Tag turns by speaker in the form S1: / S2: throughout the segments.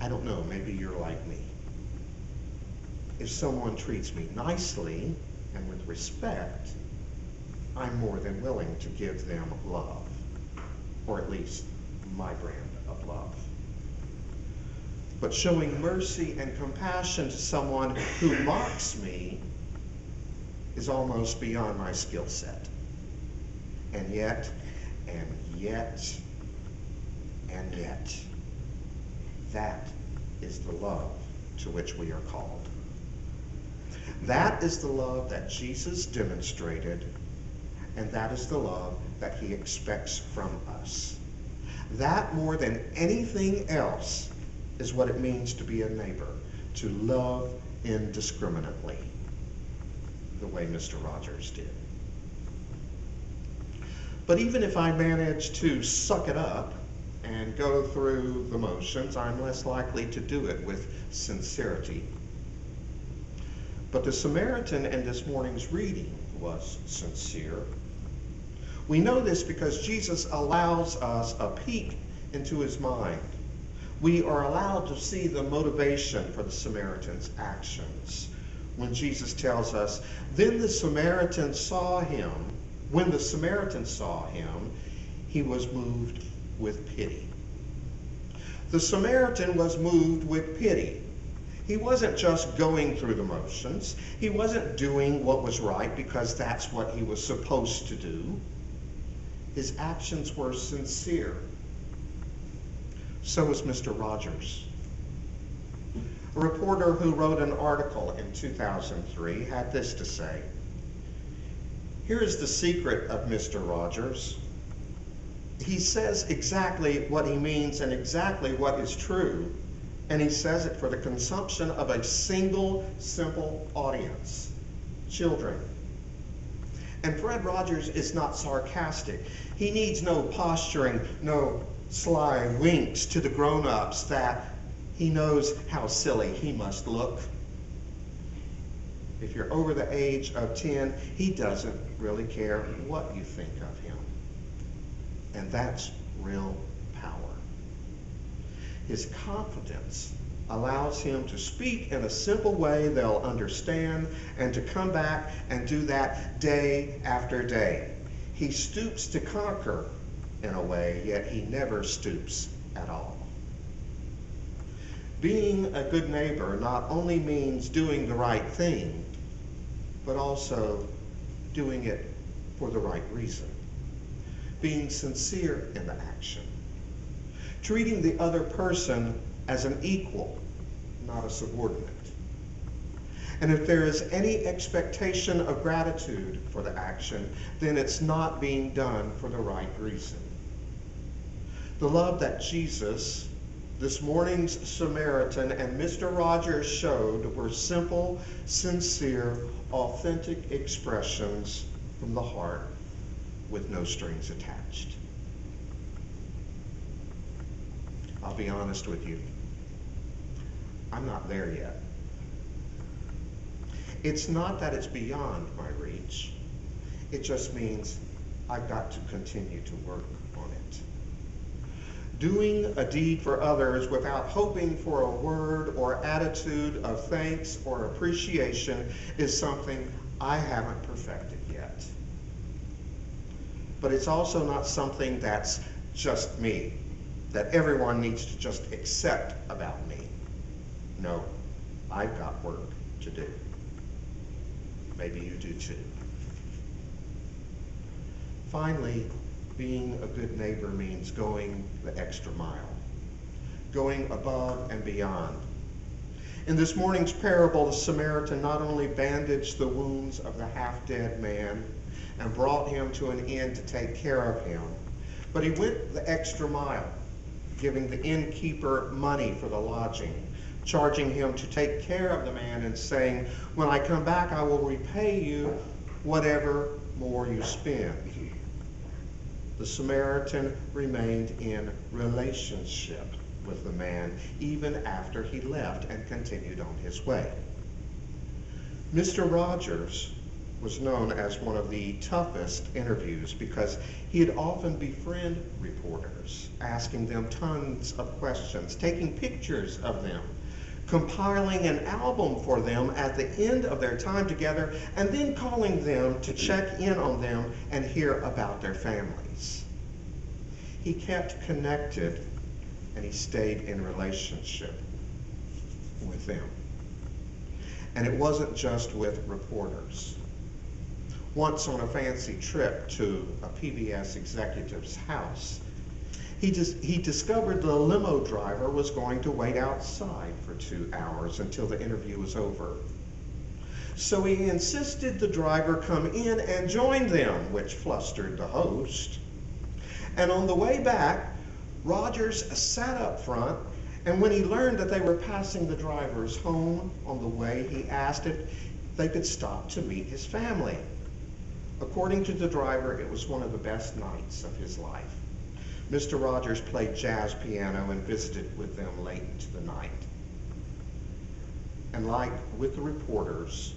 S1: I don't know, maybe you're like me. If someone treats me nicely and with respect, I'm more than willing to give them love, or at least my brand of love. But showing mercy and compassion to someone who mocks me is almost beyond my skill set. And yet, that is the love to which we are called. That is the love that Jesus demonstrated, and that is the love that he expects from us. That, more than anything else, is what it means to be a neighbor, to love indiscriminately, the way Mr. Rogers did. But even if I manage to suck it up and go through the motions, I'm less likely to do it with sincerity. But the Samaritan in this morning's reading was sincere. We know this because Jesus allows us a peek into his mind. We are allowed to see the motivation for the Samaritan's actions. When Jesus tells us, then the Samaritan saw him, when the Samaritan saw him, he was moved with pity. The Samaritan was moved with pity. He wasn't just going through the motions. He wasn't doing what was right because that's what he was supposed to do. His actions were sincere. So was Mr. Rogers. A reporter who wrote an article in 2003 had this to say. Here is the secret of Mr. Rogers. He says exactly what he means and exactly what is true, and he says it for the consumption of a single, simple audience, children. And Fred Rogers is not sarcastic. He needs no posturing, no sly winks to the grown-ups that he knows how silly he must look. If you're over the age of 10, he doesn't really care what you think of him. And that's real power. His confidence allows him to speak in a simple way they'll understand and to come back and do that day after day. He stoops to conquer in a way, yet he never stoops at all. Being a good neighbor not only means doing the right thing, but also doing it for the right reason. Being sincere in the action. Treating the other person as an equal, not a subordinate. And if there is any expectation of gratitude for the action, then it's not being done for the right reason. The love that Jesus, this morning's Samaritan, and Mr. Rogers showed were simple, sincere, authentic expressions from the heart with no strings attached. I'll be honest with you. I'm not there yet. It's not that it's beyond my reach. It just means I've got to continue to work on it. Doing a deed for others without hoping for a word or attitude of thanks or appreciation is something I haven't perfected yet. But it's also not something that's just me, that everyone needs to just accept about me. No, I've got work to do. Maybe you do too. Finally, being a good neighbor means going the extra mile, going above and beyond. In this morning's parable, the Samaritan not only bandaged the wounds of the half-dead man and brought him to an inn to take care of him, but he went the extra mile, giving the innkeeper money for the lodging, charging him to take care of the man and saying, when I come back, I will repay you whatever more you spend. The Samaritan remained in relationship with the man even after he left and continued on his way. Mr. Rogers was known as one of the toughest interviews because he'd often befriend reporters, asking them tons of questions, taking pictures of them, compiling an album for them at the end of their time together, and then calling them to check in on them and hear about their families. He kept connected and he stayed in relationship with them. And it wasn't just with reporters. Once on a fancy trip to a PBS executive's house, he discovered the limo driver was going to wait outside for 2 hours until the interview was over. So he insisted the driver come in and join them, which flustered the host. And on the way back, Rogers sat up front, and when he learned that they were passing the driver's home on the way, he asked if they could stop to meet his family. According to the driver, it was one of the best nights of his life. Mr. Rogers played jazz piano and visited with them late into the night. And like with the reporters,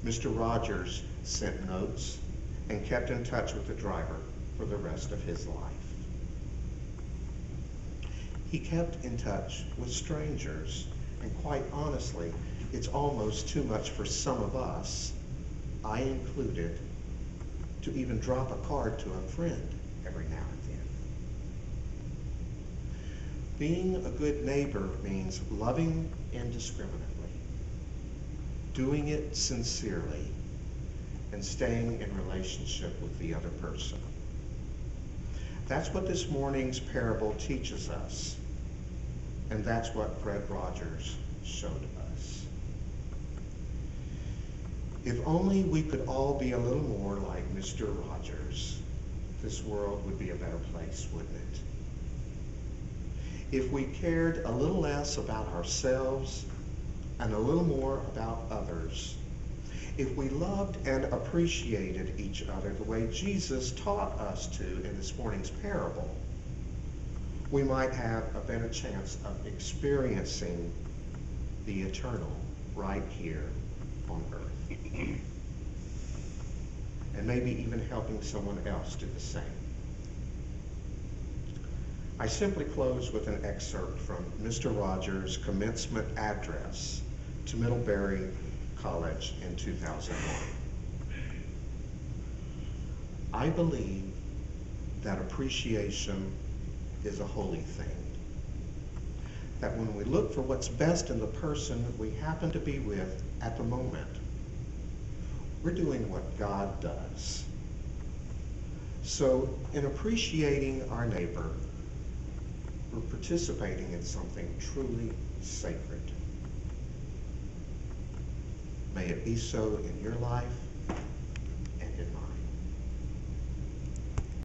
S1: Mr. Rogers sent notes and kept in touch with the driver for the rest of his life. He kept in touch with strangers, and quite honestly, it's almost too much for some of us, I included, to even drop a card to a friend every now and then. Being a good neighbor means loving indiscriminately, doing it sincerely, and staying in relationship with the other person. That's what this morning's parable teaches us, and that's what Fred Rogers showed us. If only we could all be a little more like Mr. Rogers, this world would be a better place, wouldn't it? If we cared a little less about ourselves and a little more about others, if we loved and appreciated each other the way Jesus taught us to in this morning's parable, we might have a better chance of experiencing the eternal right here on earth. And maybe even helping someone else do the same. I simply close with an excerpt from Mr. Rogers' commencement address to Middlebury College in 2001. I believe that appreciation is a holy thing. That when we look for what's best in the person we happen to be with at the moment, we're doing what God does. So in appreciating our neighbor, we're participating in something truly sacred. May it be so in your life